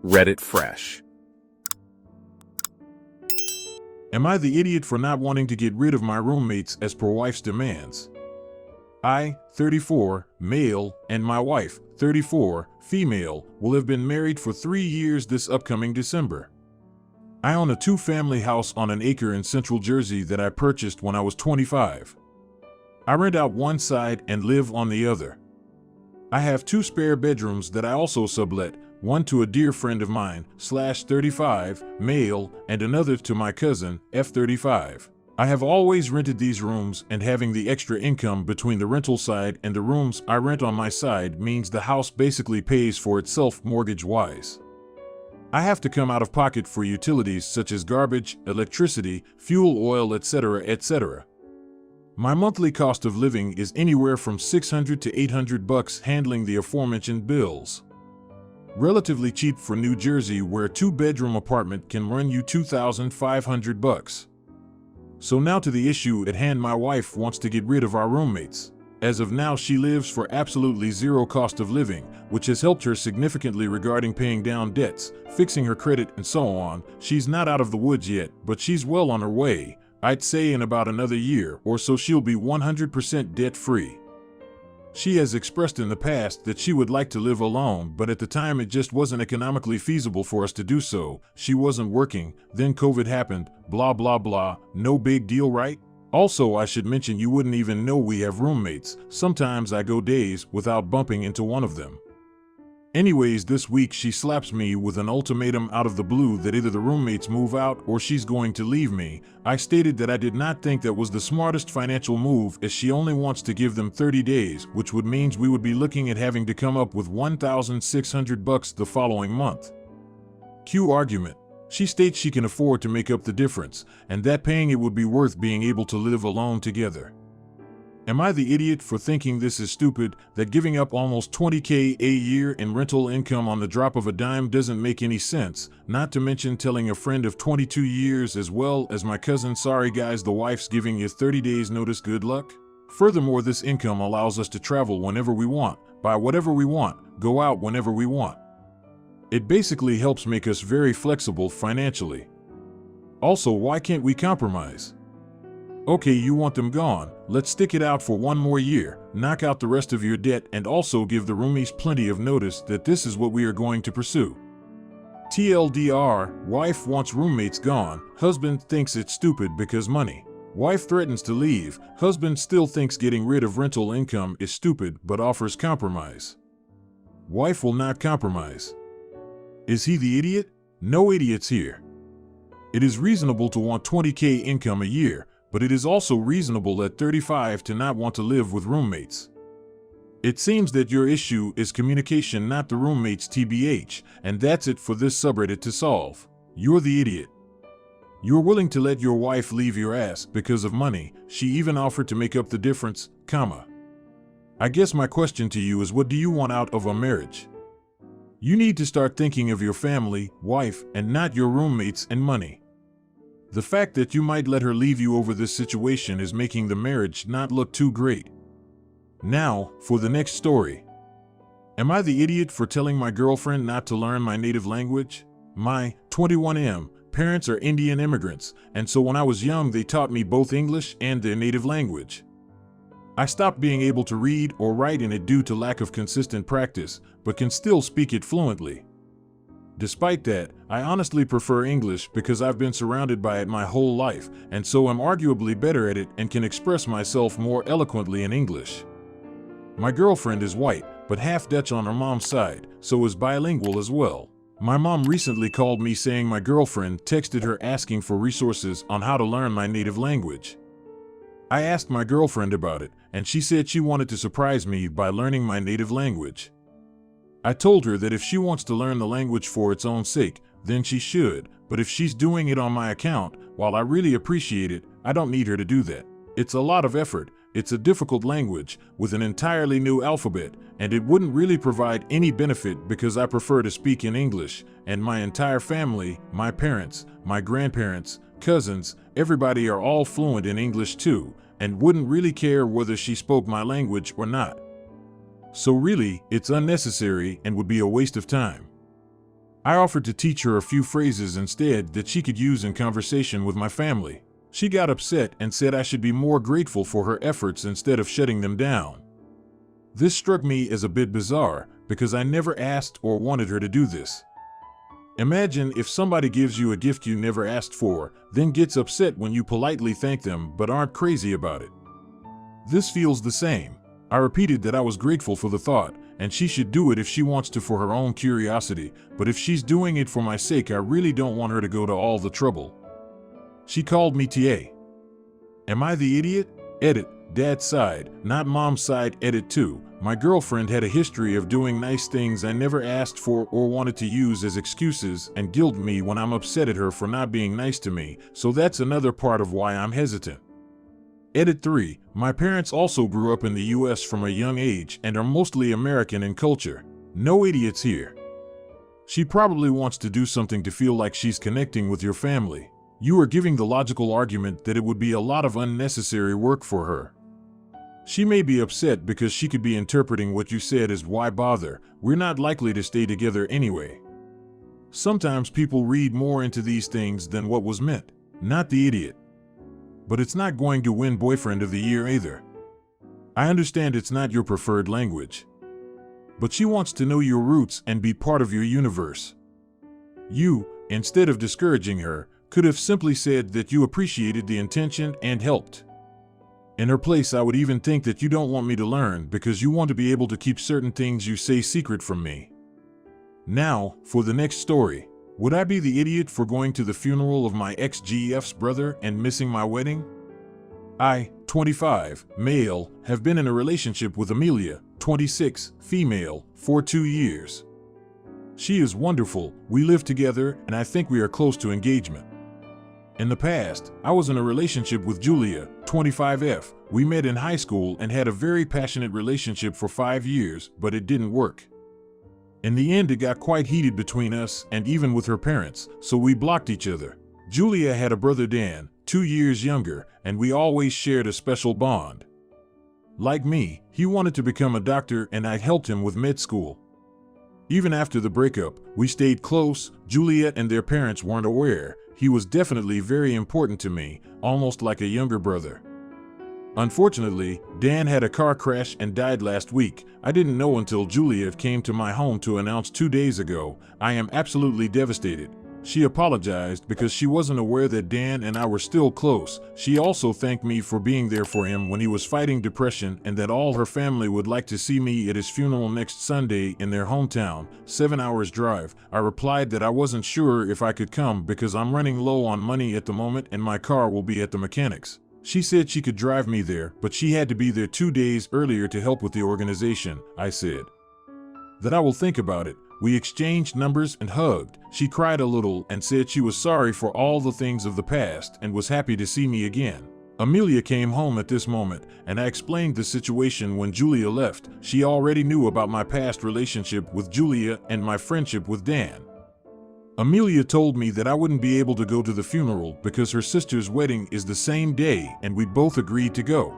Reddit Fresh. Am I the idiot for not wanting to get rid of my roommates as per wife's demands? I, 34, male, and my wife, 34, female, will have been married for 3 years this upcoming December. I own a 2-family house on an acre in central Jersey that I purchased when I was 25. I rent out one side and live on the other. I have 2 spare bedrooms that I also sublet, one to a dear friend of mine, /35, male, and another to my cousin, F35. I have always rented these rooms, and having the extra income between the rental side and the rooms I rent on my side means the house basically pays for itself mortgage-wise. I have to come out of pocket for utilities such as garbage, electricity, fuel, oil, etc., etc. My monthly cost of living is anywhere from $600 to $800 handling the aforementioned bills. Relatively cheap for New Jersey, where a 2-bedroom apartment can run you $2,500. So now to the issue at hand. My wife wants to get rid of our roommates. As of now, she lives for absolutely zero cost of living, which has helped her significantly regarding paying down debts, fixing her credit, and so on. She's not out of the woods yet, but she's well on her way. I'd say in about another year or so she'll be 100% debt-free. She has expressed in the past that she would like to live alone, but at the time it just wasn't economically feasible for us to do so. She wasn't working, then COVID happened, blah blah blah, no big deal, right? Also, I should mention you wouldn't even know we have roommates. Sometimes I go days without bumping into one of them. Anyways, this week she slaps me with an ultimatum out of the blue that either the roommates move out or she's going to leave me. I stated that I did not think that was the smartest financial move, as she only wants to give them 30 days, which would mean we would be looking at having to come up with $1,600 the following month. Cue argument. She states she can afford to make up the difference, and that paying it would be worth being able to live alone together. Am I the idiot for thinking this is stupid, that giving up almost $20,000 a year in rental income on the drop of a dime doesn't make any sense, not to mention telling a friend of 22 years as well as my cousin, sorry guys, the wife's giving you 30 days notice, good luck? Furthermore, this income allows us to travel whenever we want, buy whatever we want, go out whenever we want. It basically helps make us very flexible financially. Also, why can't we compromise? Okay, you want them gone, let's stick it out for 1 more year, knock out the rest of your debt, and also give the roomies plenty of notice that this is what we are going to pursue. TLDR, wife wants roommates gone, husband thinks it's stupid because money. Wife threatens to leave, husband still thinks getting rid of rental income is stupid but offers compromise. Wife will not compromise. Is he the idiot? No idiots here. It is reasonable to want $20,000 income a year, but it is also reasonable at 35 to not want to live with roommates. It seems that your issue is communication, not the roommates, TBH, and that's it for this subreddit to solve. You're the idiot. You're willing to let your wife leave your ass because of money. She even offered to make up the difference, comma. I guess my question to you is, what do you want out of a marriage? You need to start thinking of your family, wife, and not your roommates and money. The fact that you might let her leave you over this situation is making the marriage not look too great. Now, for the next story. Am I the idiot for telling my girlfriend not to learn my native language? My 21M parents are Indian immigrants, and so when I was young they taught me both English and their native language. I stopped being able to read or write in it due to lack of consistent practice, but can still speak it fluently. Despite that, I honestly prefer English because I've been surrounded by it my whole life, and so I'm arguably better at it and can express myself more eloquently in English. My girlfriend is white, but half Dutch on her mom's side, so is bilingual as well. My mom recently called me saying my girlfriend texted her asking for resources on how to learn my native language. I asked my girlfriend about it, and she said she wanted to surprise me by learning my native language. I told her that if she wants to learn the language for its own sake, then she should, but if she's doing it on my account, while I really appreciate it, I don't need her to do that. It's a lot of effort, it's a difficult language, with an entirely new alphabet, and it wouldn't really provide any benefit because I prefer to speak in English, and my entire family, my parents, my grandparents, cousins, everybody are all fluent in English too, and wouldn't really care whether she spoke my language or not. So really, it's unnecessary and would be a waste of time. I offered to teach her a few phrases instead that she could use in conversation with my family. She got upset and said I should be more grateful for her efforts instead of shutting them down. This struck me as a bit bizarre because I never asked or wanted her to do this. Imagine if somebody gives you a gift you never asked for, then gets upset when you politely thank them but aren't crazy about it. This feels the same. I repeated that I was grateful for the thought, and she should do it if she wants to for her own curiosity, but if she's doing it for my sake, I really don't want her to go to all the trouble. She called me TA. Am I the idiot? Edit, Dad's side, not Mom's side. Edit 2. My girlfriend had a history of doing nice things I never asked for or wanted to use as excuses and guilt me when I'm upset at her for not being nice to me, so that's another part of why I'm hesitant. Edit 3. My parents also grew up in the US from a young age and are mostly American in culture. No idiots here. She probably wants to do something to feel like she's connecting with your family. You are giving the logical argument that it would be a lot of unnecessary work for her. She may be upset because she could be interpreting what you said as why bother, we're not likely to stay together anyway. Sometimes people read more into these things than what was meant. Not the idiot. But it's not going to win boyfriend of the year either. I understand it's not your preferred language. But she wants to know your roots and be part of your universe. You, instead of discouraging her, could have simply said that you appreciated the intention and helped. In her place, I would even think that you don't want me to learn because you want to be able to keep certain things you say secret from me. Now, for the next story. Would I be the idiot for going to the funeral of my ex-GF's brother and missing my wedding? I, 25, male, have been in a relationship with Amelia, 26, female, for 2 years. She is wonderful, we live together, and I think we are close to engagement. In the past, I was in a relationship with Julia, 25F. We met in high school and had a very passionate relationship for 5 years, but it didn't work. In the end, it got quite heated between us and even with her parents, so we blocked each other. Julia had a brother Dan, 2 years younger, and we always shared a special bond. Like me, he wanted to become a doctor and I helped him with med school. Even after the breakup, we stayed close. Juliet and their parents weren't aware. He was definitely very important to me, almost like a younger brother. Unfortunately, Dan had a car crash and died last week. I didn't know until Juliet came to my home to announce 2 days ago. I am absolutely devastated. She apologized because she wasn't aware that Dan and I were still close. She also thanked me for being there for him when he was fighting depression and that all her family would like to see me at his funeral next Sunday in their hometown, 7 hours drive. I replied that I wasn't sure if I could come because I'm running low on money at the moment and my car will be at the mechanics. She said she could drive me there, but she had to be there 2 days earlier to help with the organization. I said that I will think about it. We exchanged numbers and hugged. She cried a little and said she was sorry for all the things of the past and was happy to see me again. Amelia came home at this moment, and I explained the situation when Julia left. She already knew about my past relationship with Julia and my friendship with Dan. Amelia told me that I wouldn't be able to go to the funeral because her sister's wedding is the same day and we both agreed to go.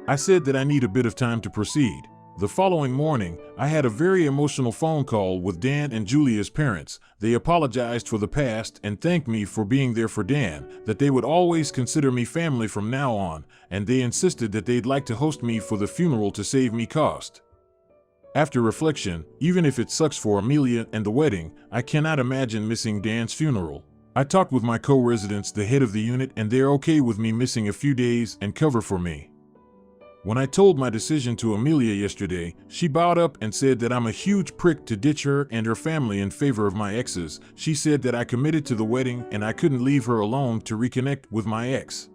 I said that I need a bit of time to proceed. The following morning, I had a very emotional phone call with Dan and Julia's parents. They apologized for the past and thanked me for being there for Dan, that they would always consider me family from now on, and they insisted that they'd like to host me for the funeral to save me cost. After reflection, even if it sucks for Amelia and the wedding, I cannot imagine missing Dan's funeral. I talked with my co-residents, the head of the unit, and they're okay with me missing a few days and cover for me. When I told my decision to Amelia yesterday, she bowed up and said that I'm a huge prick to ditch her and her family in favor of my exes. She said that I committed to the wedding and I couldn't leave her alone to reconnect with my ex.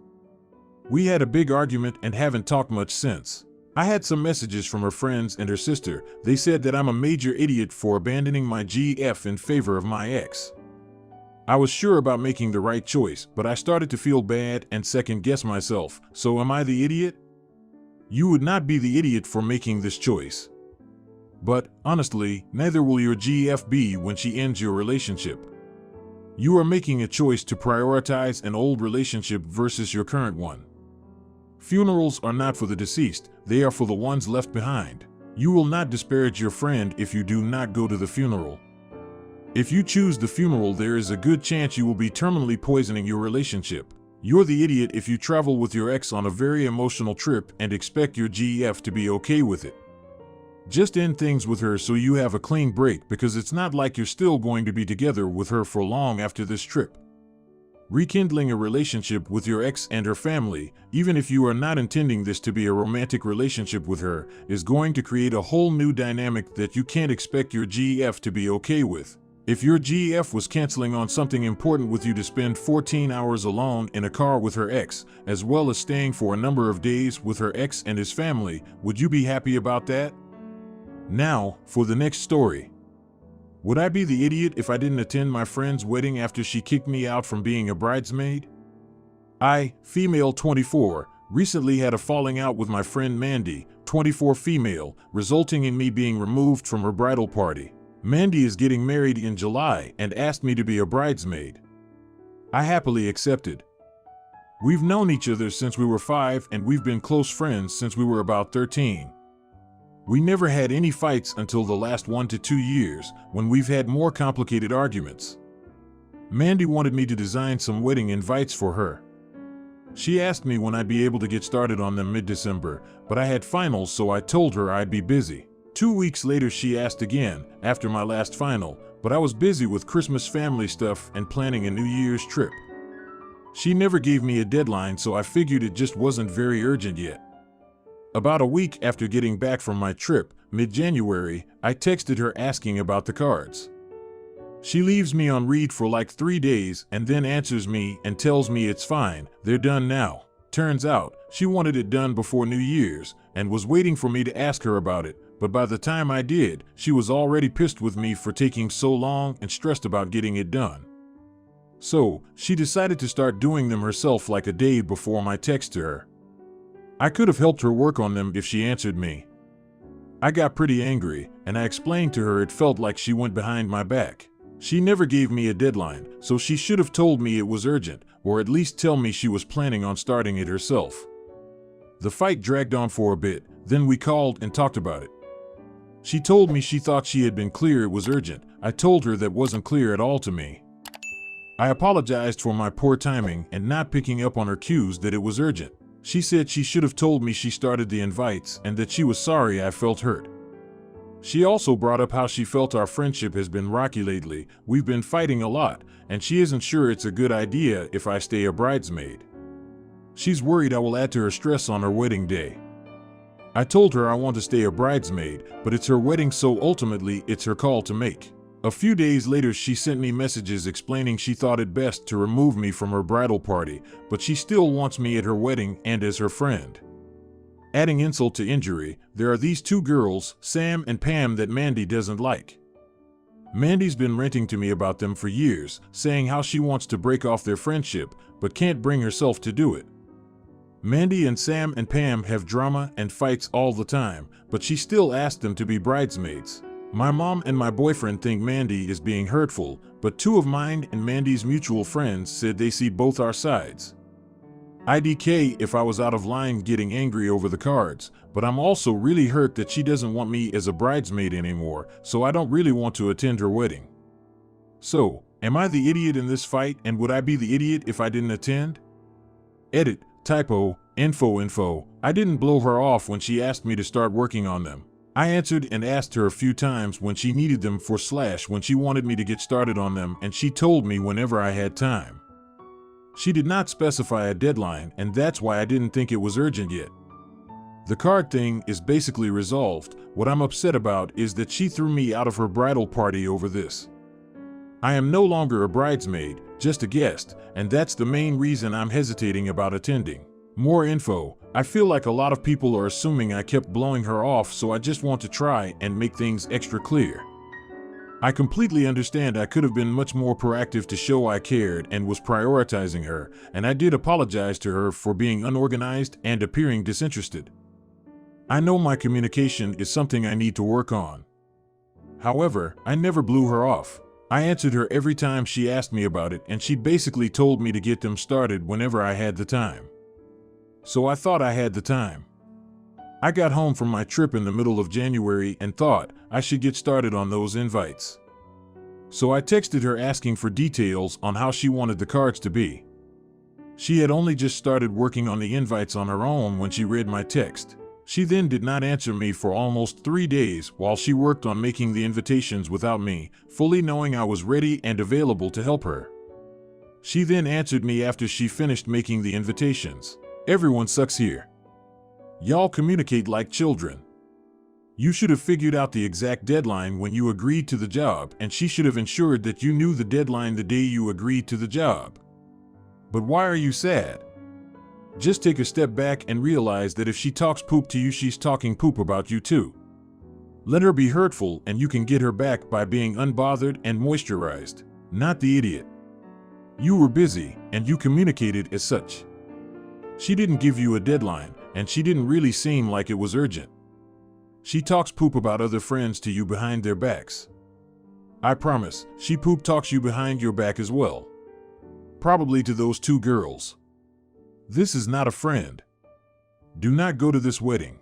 We had a big argument and haven't talked much since. I had some messages from her friends and her sister. They said that I'm a major idiot for abandoning my GF in favor of my ex. I was sure about making the right choice, but I started to feel bad and second-guess myself. So am I the idiot? You would not be the idiot for making this choice. But, honestly, neither will your GF be when she ends your relationship. You are making a choice to prioritize an old relationship versus your current one. Funerals are not for the deceased, they are for the ones left behind. You will not disparage your friend if you do not go to the funeral. If you choose the funeral, there is a good chance you will be terminally poisoning your relationship. You're the idiot if you travel with your ex on a very emotional trip and expect your GF to be okay with it. Just end things with her so you have a clean break, because it's not like you're still going to be together with her for long after this trip. Rekindling a relationship with your ex and her family, even if you are not intending this to be a romantic relationship with her, is going to create a whole new dynamic that you can't expect your GF to be okay with. If your GF was canceling on something important with you to spend 14 hours alone in a car with her ex, as well as staying for a number of days with her ex and his family, would you be happy about that? Now, for the next story. Would I be the idiot if I didn't attend my friend's wedding after she kicked me out from being a bridesmaid? I, female 24, recently had a falling out with my friend Mandy, 24 female, resulting in me being removed from her bridal party. Mandy is getting married in July and asked me to be a bridesmaid. I happily accepted. We've known each other since we were 5 and we've been close friends since we were about 13. We never had any fights until the last 1 to 2 years, when we've had more complicated arguments. Mandy wanted me to design some wedding invites for her. She asked me when I'd be able to get started on them mid-December, but I had finals, so I told her I'd be busy. 2 weeks later she asked again, after my last final, but I was busy with Christmas family stuff and planning a New Year's trip. She never gave me a deadline, so I figured it just wasn't very urgent yet. About a week after getting back from my trip, mid-January, I texted her asking about the cards. She leaves me on read for like 3 days and then answers me and tells me it's fine, they're done now. Turns out, she wanted it done before New Year's and was waiting for me to ask her about it, but by the time I did, she was already pissed with me for taking so long and stressed about getting it done. So, she decided to start doing them herself like a day before my text to her. I could have helped her work on them if she answered me. I got pretty angry, and I explained to her it felt like she went behind my back. She never gave me a deadline, so she should have told me it was urgent, or at least tell me she was planning on starting it herself. The fight dragged on for a bit, then we called and talked about it. She told me she thought she had been clear it was urgent. I told her that wasn't clear at all to me. I apologized for my poor timing and not picking up on her cues that it was urgent. She said she should have told me she started the invites and that she was sorry I felt hurt. She also brought up how she felt our friendship has been rocky lately, we've been fighting a lot, and she isn't sure it's a good idea if I stay a bridesmaid. She's worried I will add to her stress on her wedding day. I told her I want to stay a bridesmaid, but it's her wedding, so ultimately it's her call to make. A few days later she sent me messages explaining she thought it best to remove me from her bridal party, but she still wants me at her wedding and as her friend. Adding insult to injury, there are these 2 girls, Sam and Pam, that Mandy doesn't like. Mandy's been ranting to me about them for years, saying how she wants to break off their friendship, but can't bring herself to do it. Mandy and Sam and Pam have drama and fights all the time, but she still asked them to be bridesmaids. My mom and my boyfriend think Mandy is being hurtful, but 2 of mine and Mandy's mutual friends said they see both our sides. IDK if I was out of line getting angry over the cards, but I'm also really hurt that she doesn't want me as a bridesmaid anymore, so I don't really want to attend her wedding. So, am I the idiot in this fight, and would I be the idiot if I didn't attend? Edit, typo, info. I didn't blow her off when she asked me to start working on them. I answered and asked her a few times when she needed them for / when she wanted me to get started on them, and she told me whenever I had time. She did not specify a deadline, and that's why I didn't think it was urgent yet. The card thing is basically resolved. What I'm upset about is that she threw me out of her bridal party over this. I am no longer a bridesmaid, just a guest, and that's the main reason I'm hesitating about attending. More info. I feel like a lot of people are assuming I kept blowing her off, so I just want to try and make things extra clear. I completely understand I could have been much more proactive to show I cared and was prioritizing her, and I did apologize to her for being unorganized and appearing disinterested. I know my communication is something I need to work on. However, I never blew her off. I answered her every time she asked me about it, and she basically told me to get them started whenever I had the time. So I thought I had the time. I got home from my trip in the middle of January and thought I should get started on those invites. So I texted her asking for details on how she wanted the cards to be. She had only just started working on the invites on her own when she read my text. She then did not answer me for almost 3 days while she worked on making the invitations without me, fully knowing I was ready and available to help her. She then answered me after she finished making the invitations. Everyone sucks here. Y'all communicate like children. You should have figured out the exact deadline when you agreed to the job, and she should have ensured that you knew the deadline the day you agreed to the job. But why are you sad? Just take a step back and realize that if she talks poop to you, she's talking poop about you too. Let her be hurtful and you can get her back by being unbothered and moisturized, not the idiot. You were busy and you communicated as such. She didn't give you a deadline and she didn't really seem like it was urgent. She talks poop about other friends to you behind their backs. I promise, she poop talks you behind your back as well. Probably to those 2 girls. This is not a friend. Do not go to this wedding.